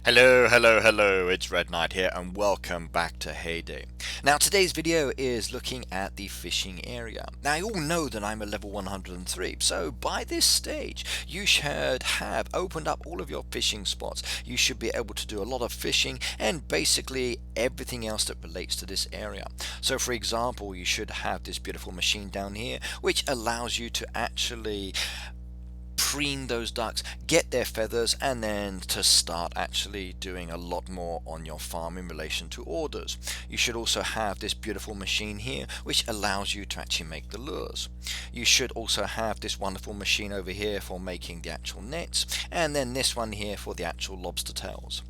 Hello, hello, hello, it's Red Knight here and welcome back to Hay Day. Now today's video is looking at the fishing area. Now you all know that I'm a level 103, so by this stage you should have opened up all of your fishing spots. You should be able to do a lot of fishing and basically everything else that relates to this area. So for example, you should have this beautiful machine down here which allows you to actually preen those ducks, get their feathers, and then to start actually doing a lot more on your farm in relation to orders. You should also have this beautiful machine here which allows you to actually make the lures. You should also have this wonderful machine over here for making the actual nets, and then this one here for the actual lobster tails.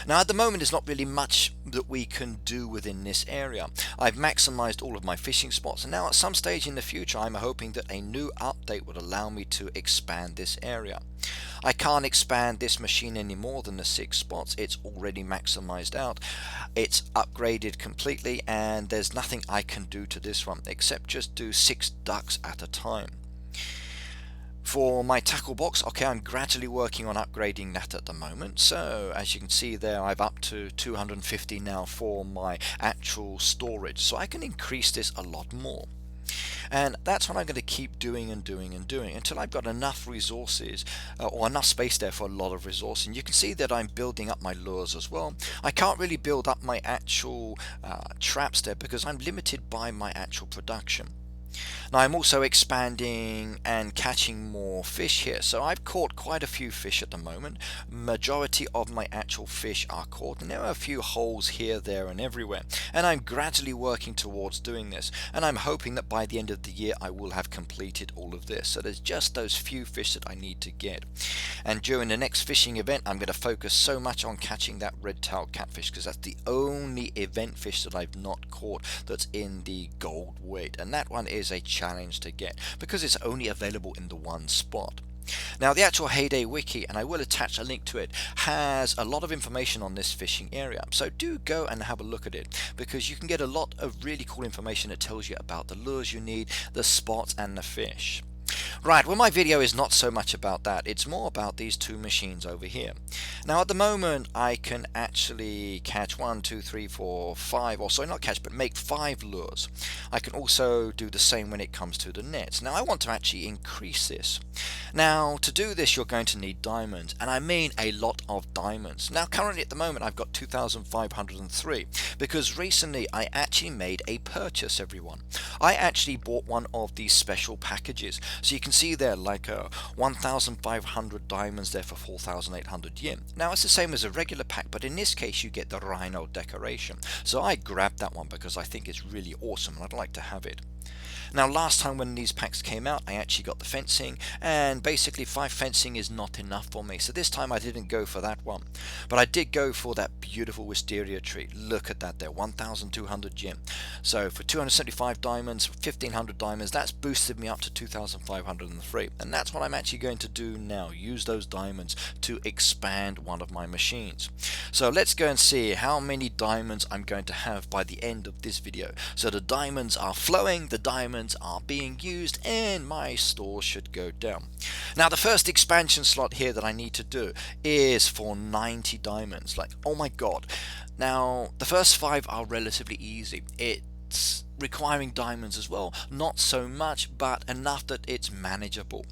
Now at the moment there's not really much that we can do within this area. I've maximized all of my fishing spots, and now at some stage in the future I'm hoping that a new update would allow me to expand this area. I can't expand this machine any more than the 6 spots. It's already maximized out. It's upgraded completely and there's nothing I can do to this one except just do 6 ducks at a time. For my tackle box, okay, I'm gradually working on upgrading that at the moment. So as you can see there, I've up to 250 now for my actual storage. So I can increase this a lot more. And that's what I'm going to keep doing and doing and doing until I've got enough resources or enough space there for a lot of resources. And you can see that I'm building up my lures as well. I can't really build up my actual traps there because I'm limited by my actual production. Now I'm also expanding and catching more fish here, so I've caught quite a few fish at the moment. Majority of my actual fish are caught, and there are a few holes here, there and everywhere, and I'm gradually working towards doing this, and I'm hoping that by the end of the year I will have completed all of this. So there's just those few fish that I need to get, and during the next fishing event I'm going to focus so much on catching that red-tailed catfish because that's the only event fish that I've not caught that's in the gold weight, and that one is a challenge to get because it's only available in the one spot. Now the actual Hay Day wiki, and I will attach a link to it, has a lot of information on this fishing area, so do go and have a look at it because you can get a lot of really cool information that tells you about the lures you need, the spots and the fish. Right, well my video is not so much about that, it's more about these 2 machines over here. Now at the moment I can actually catch 1, 2, 3, 4, 5, or sorry not catch but make 5 lures. I can also do the same when it comes to the nets. Now I want to actually increase this. Now to do this you're going to need diamonds, and I mean a lot of diamonds. Now currently at the moment I've got 2,503 because recently I actually made a purchase, everyone. I actually bought one of these special packages. So you can see there like 1,500 diamonds there for 4,800 yen. Now it's the same as a regular pack, but in this case you get the rhino decoration. So I grabbed that one because I think it's really awesome and I'd like to have it. Now last time when these packs came out I actually got the fencing, and basically 5 fencing is not enough for me, so this time I didn't go for that one, but I did go for that beautiful wisteria tree. Look at that there, 1,200 yen. So for 275 diamonds, 1,500 diamonds, that's boosted me up to 2,503, and that's what I'm actually going to do now, use those diamonds to expand one of my machines. So let's go and see how many diamonds I'm going to have by the end of this video. So the diamonds are flowing, the diamonds are being used, and my store should go down. Now the first expansion slot here that I need to do is for 90 diamonds. Like, oh my god. Now the first 5 are relatively easy. It's requiring diamonds as well, not so much, but enough that it's manageable.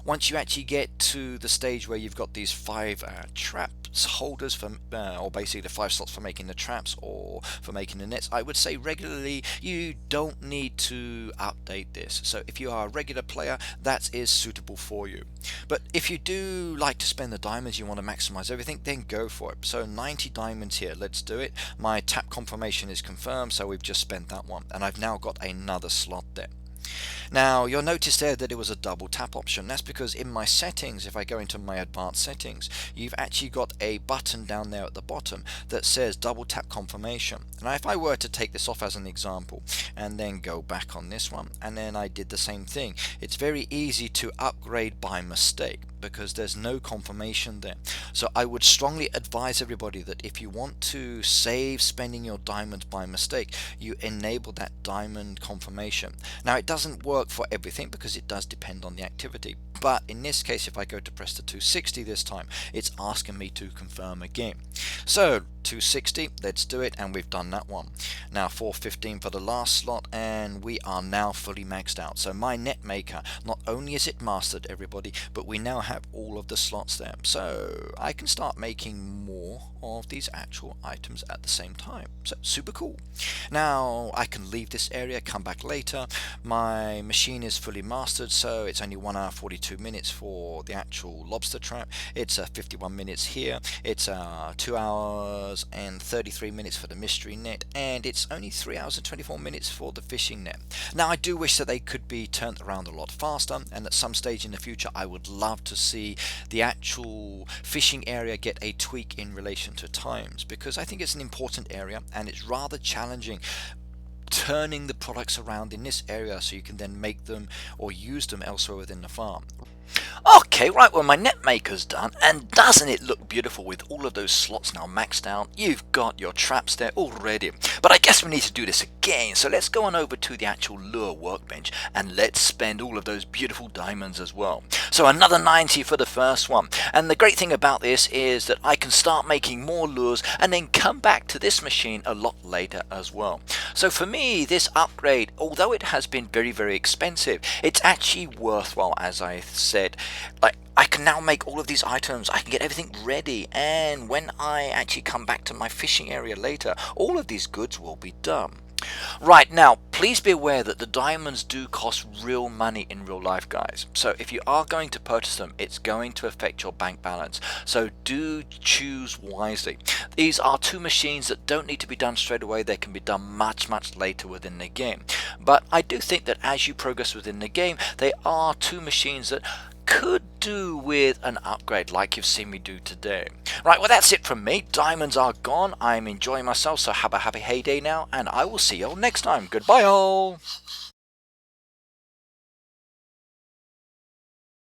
Once you actually get to the stage where you've got these 5 traps holders for, or basically the 5 slots for making the traps or for making the nets, I would say regularly you don't need to update this. So if you are a regular player, that is suitable for you. But if you do like to spend the diamonds, you want to maximize everything, then go for it. So 90 diamonds here, let's do it. My tap confirmation is confirmed, so we've just spent that one, and I've now got another slot there. Now you'll notice there that it was a double tap option. That's because in my settings, if I go into my advanced settings, you've actually got a button down there at the bottom that says double tap confirmation. Now if I were to take this off as an example and then go back on this one, and then I did the same thing, it's very easy to upgrade by mistake. because there's no confirmation there. So I would strongly advise everybody that if you want to save spending your diamonds by mistake, you enable that diamond confirmation. Now it doesn't work for everything because it does depend on the activity, but in this case, if I go to press the 260 this time, it's asking me to confirm again. So 260, let's do it, and we've done that one. Now 415 for the last slot, and we are now fully maxed out. So my net maker, not only is it mastered, everybody, but we now have all of the slots there. So I can start making more of these actual items at the same time. So super cool. Now I can leave this area, come back later. My machine is fully mastered, so it's only 1 hour 42 minutes for the actual lobster trap. It's 51 minutes here. It's 2 hours and 33 minutes for the mystery net, and it's only 3 hours and 24 minutes for the fishing net. Now I do wish that they could be turned around a lot faster, and at some stage in the future I would love to see the actual fishing area get a tweak in relation to times, because I think it's an important area and it's rather challenging turning the products around in this area so you can then make them or use them elsewhere within the farm. Okay, right, well my net maker's done, and doesn't it look beautiful with all of those slots now maxed out? You've got your traps there already, but I guess we need to do this again, so let's go on over to the actual lure workbench and let's spend all of those beautiful diamonds as well. So another 90 for the first one, and the great thing about this is that I can start making more lures and then come back to this machine a lot later as well. So for me, this upgrade, although it has been very expensive, it's actually worthwhile. As I said, like, I can now make all of these items, I can get everything ready, and when I actually come back to my fishing area later, all of these goods will be done. Right, now please be aware that the diamonds do cost real money in real life, guys. So if you are going to purchase them, it's going to affect your bank balance. So do choose wisely. These are two machines that don't need to be done straight away. They can be done much later within the game. But I do think that as you progress within the game, they are two machines that could do with an upgrade like you've seen me do today. Right, well that's it from me. Diamonds are gone. I'm enjoying myself, so have a happy heyday now, and I will see you all next time. Goodbye all.